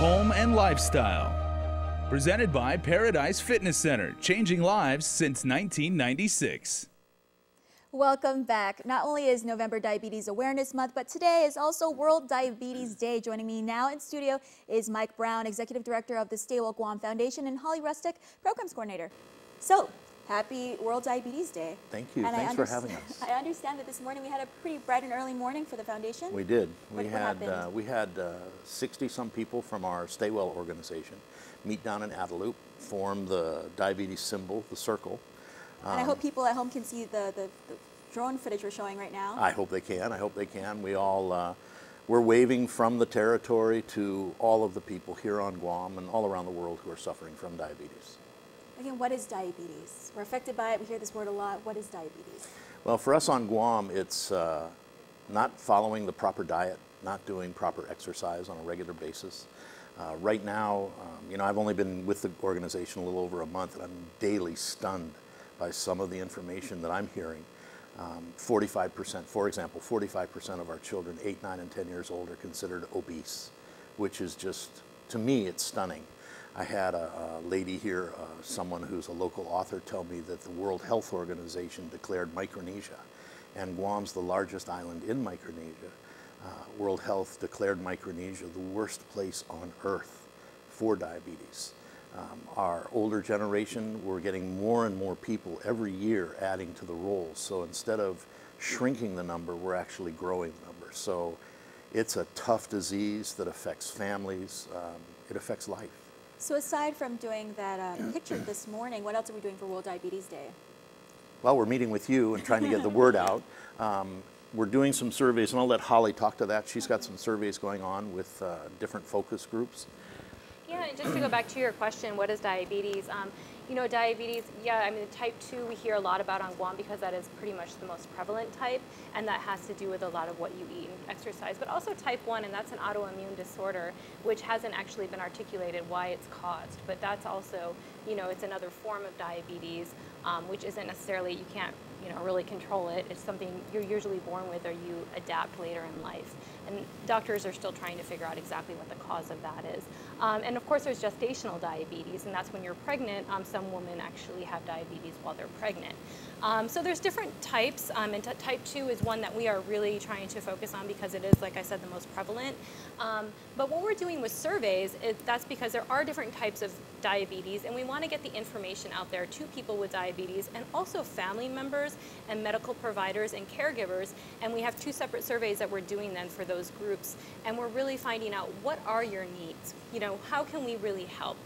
home and lifestyle. Presented by Paradise Fitness Center, changing lives since 1996. Welcome back. Not only is November Diabetes Awareness Month, but today is also World Diabetes Day. Joining me now in studio is Mike Brown, Executive Director of the Stay Well Guam Foundation, and Holly Rustick, Programs Coordinator. So, happy World Diabetes Day. Thank you. And Thanks for having us. I understand that this morning we had a pretty bright and early morning for the foundation. We did. What happened? We had 60-some people from our Stay Well organization meet down in Adelup, form the diabetes symbol, the circle. And I hope people at home can see the drone footage we're showing right now. I hope they can. I hope they can. We all, we're waving from the territory to all of the people here on Guam and all around the world who are suffering from diabetes. Again, what is diabetes? We're affected by it. We hear this word a lot. What is diabetes? Well, for us on Guam, it's not following the proper diet, not doing proper exercise on a regular basis. Right now, you know, I've only been with the organization a little over a month, and I'm daily stunned by some of the information that I'm hearing. 45%, for example, 45% of our children 8, 9, and 10 years old are considered obese, which is just, to me, it's stunning. I had a lady here, someone who's a local author, tell me that the World Health Organization declared Micronesia, and Guam's the largest island in Micronesia. World Health declared Micronesia the worst place on earth for diabetes. Our older generation, we're getting more and more people every year adding to the rolls. So instead of shrinking the number, we're actually growing the number. So it's a tough disease that affects families. It affects life. So aside from doing that picture this morning, what else are we doing for World Diabetes Day? Well, we're meeting with you and trying to get the word out. We're doing some surveys, and I'll let Holly talk to that. She's got some surveys going on with different focus groups. Yeah, and just to go back to your question, what is diabetes? You know, diabetes, yeah, I mean, type 2 we hear a lot about on Guam because that is pretty much the most prevalent type, and that has to do with a lot of what you eat and exercise. But also type 1, and that's an autoimmune disorder, which hasn't actually been articulated why it's caused. But that's also, you know, it's another form of diabetes, which isn't necessarily, you can't, you know, really control it. It's something you're usually born with or you adapt later in life. And doctors are still trying to figure out exactly what the cause of that is. And of course there's gestational diabetes, and that's when you're pregnant. Some women actually have diabetes while they're pregnant. So there's different types, and type 2 is one that we are really trying to focus on because it is, like I said, the most prevalent. But what we're doing with surveys, that's because there are different types of diabetes, and we want to get the information out there to people with diabetes and also family members and medical providers and caregivers. And we have 2 separate surveys that we're doing then for those groups, and we're really finding out what are your needs. You know, how can we really help?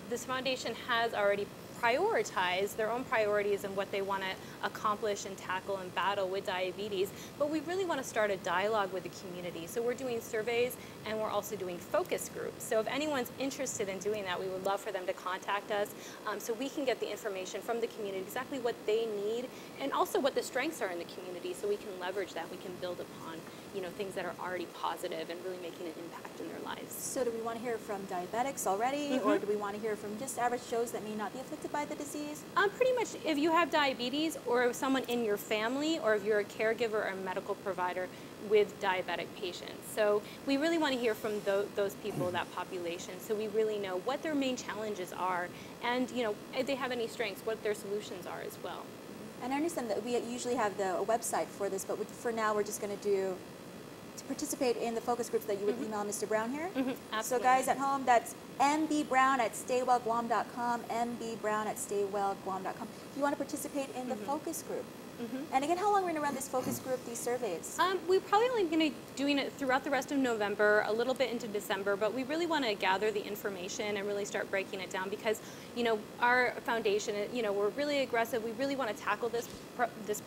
This foundation has already prioritize their own priorities and what they want to accomplish and tackle and battle with diabetes, but we really want to start a dialogue with the community. So we're doing surveys and we're also doing focus groups. So if anyone's interested in doing that, we would love for them to contact us so we can get the information from the community, exactly what they need, and also what the strengths are in the community so we can leverage that, we can build upon, you know, things that are already positive and really making an impact in their lives. So do we want to hear from diabetics already, or do we want to hear from just average Joes that may not be afflicted by the disease? Pretty much if you have diabetes, or if someone in your family, or if you're a caregiver or a medical provider with diabetic patients. So we really want to hear from those people, that population, so we really know what their main challenges are, and, you know, if they have any strengths, what their solutions are as well. And I understand that we usually have a website for this, but for now we're just going to participate in the focus groups that you would email Mr. Brown here. So guys at home, that's mbrown@staywellguam.com, mbrown@staywellguam.com. If you want to participate in the focus group. And again, how long are we going to run this focus group, these surveys? We're probably only going to be doing it throughout the rest of November, a little bit into December, but we really want to gather the information and really start breaking it down because, you know, our foundation, you know, we're really aggressive. We really want to tackle this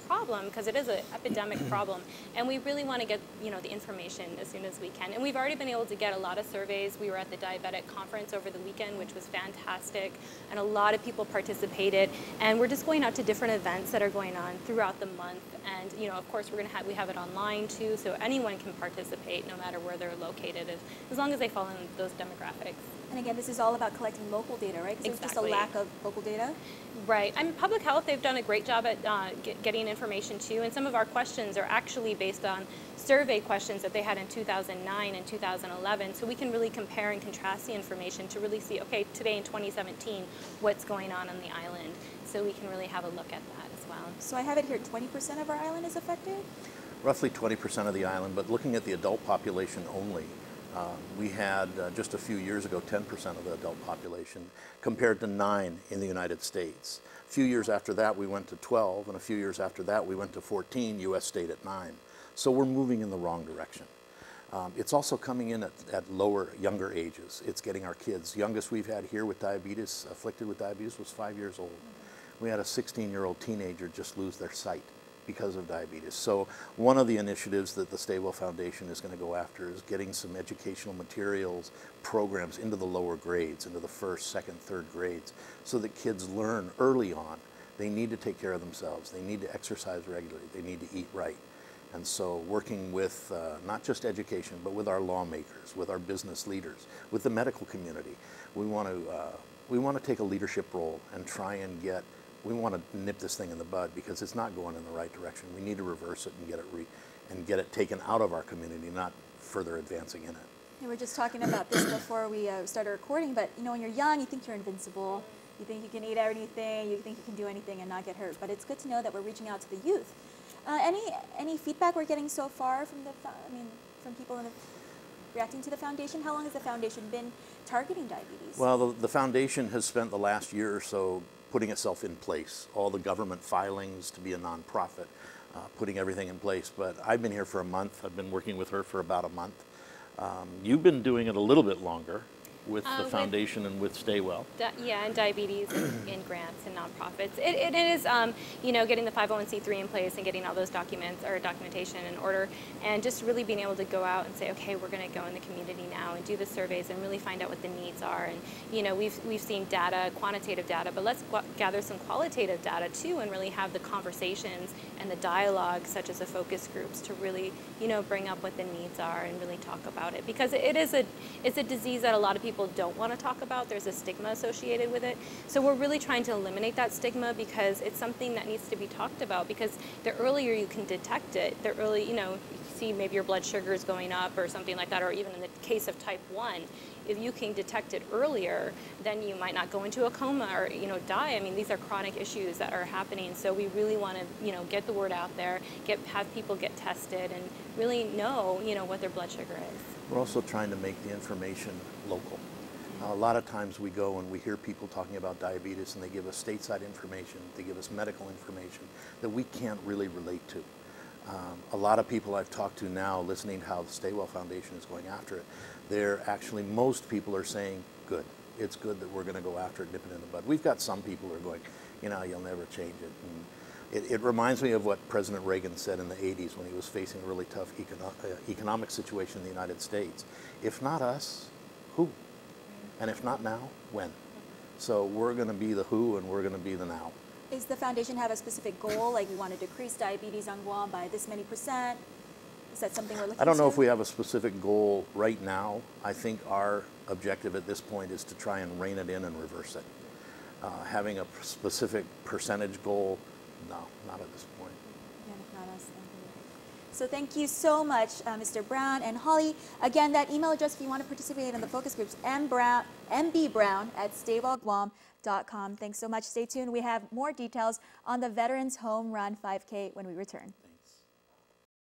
problem because it is an epidemic problem, and we really want to get, you know, the information as soon as we can. And we've already been able to get a lot of surveys. We were at the diabetic conference over the weekend, which was fantastic, and a lot of people participated. And we're just going out to different events that are going on throughout the month, and And of course, we have it online too, so anyone can participate no matter where they're located, as long as they fall in those demographics. And again, this is all about collecting local data, right? Because there's just a lack of local data. Right. I mean, Public Health, they've done a great job at getting information too, and some of our questions are actually based on survey questions that they had in 2009 and 2011, so we can really compare and contrast the information to really see, okay, today in 2017, what's going on the island, so we can really have a look at that as well. So I have it here, 20% of our island is affected? Roughly 20% of the island, but looking at the adult population only, we had just a few years ago 10% of the adult population compared to 9 in the United States. A few years after that we went to 12, and a few years after that we went to 14, U.S. stayed at 9. So we're moving in the wrong direction. It's also coming in at younger ages. It's getting our kids. Youngest we've had here with diabetes, afflicted with diabetes, was 5 years old. We had a 16-year-old teenager just lose their sight because of diabetes. So one of the initiatives that the Stay Well Foundation is going to go after is getting some educational materials, programs into the lower grades, into the first, second, third grades, so that kids learn early on. They need to take care of themselves. They need to exercise regularly. They need to eat right. And so working with not just education, but with our lawmakers, with our business leaders, with the medical community, we want to take a leadership role and try and we want to nip this thing in the bud, because it's not going in the right direction. We need to reverse it and get it taken out of our community, not further advancing in it. We were just talking about this before we started recording, but when you're young, you think you're invincible. You think you can eat anything, you think you can do anything and not get hurt. But it's good to know that we're reaching out to the youth. Any feedback we're getting so far from from people reacting to the foundation? How long has the foundation been targeting diabetes? Well, the foundation has spent the last year or so putting itself in place, all the government filings to be a nonprofit, putting everything in place. But I've been here for a month. I've been working with her for about a month. You've been doing it a little bit longer with the foundation and with Stay Well. Yeah, and diabetes and grants and nonprofits. It is, getting the 501c3 in place and getting all those documentation in order, and just really being able to go out and say, okay, we're going to go in the community now and do the surveys and really find out what the needs are. And we've seen data, quantitative data, but let's gather some qualitative data too, and really have the conversations and the dialogue, such as the focus groups, to really bring up what the needs are and really talk about it, because it's a disease that a lot of people don't want to talk about. There's a stigma associated with it. So we're really trying to eliminate that stigma, because it's something that needs to be talked about, because the earlier you can detect it, the early, you see maybe your blood sugar is going up or something like that, or even in the case of type 1, if you can detect it earlier, then you might not go into a coma or die. I mean, these are chronic issues that are happening. So we really want to get the word out there, have people get tested, and really know what their blood sugar is. We're also trying to make the information local. A lot of times we go and we hear people talking about diabetes, and they give us stateside information, they give us medical information that we can't really relate to. A lot of people I've talked to now, listening to how the Stay Well Foundation is going after it, most people are saying, good. It's good that we're going to go after it, nip it in the bud. We've got some people who are going, you'll never change it. And it reminds me of what President Reagan said in the 80s when he was facing a really tough economic situation in the United States. If not us, who? And if not now, when? So we're going to be the who, and we're going to be the now. Does the foundation have a specific goal, like we want to decrease diabetes on Guam by this many %? Is that something we're looking to? I don't know if we have a specific goal right now. I think our objective at this point is to try and rein it in and reverse it. Having a specific percentage goal, no, not at this point. Again, if not us, then who? So thank you so much, Mr. Brown and Holly. Again, that email address if you want to participate in the focus groups, mbrown@staywellguam.com. Thanks so much. Stay tuned. We have more details on the Veterans Home Run 5K when we return.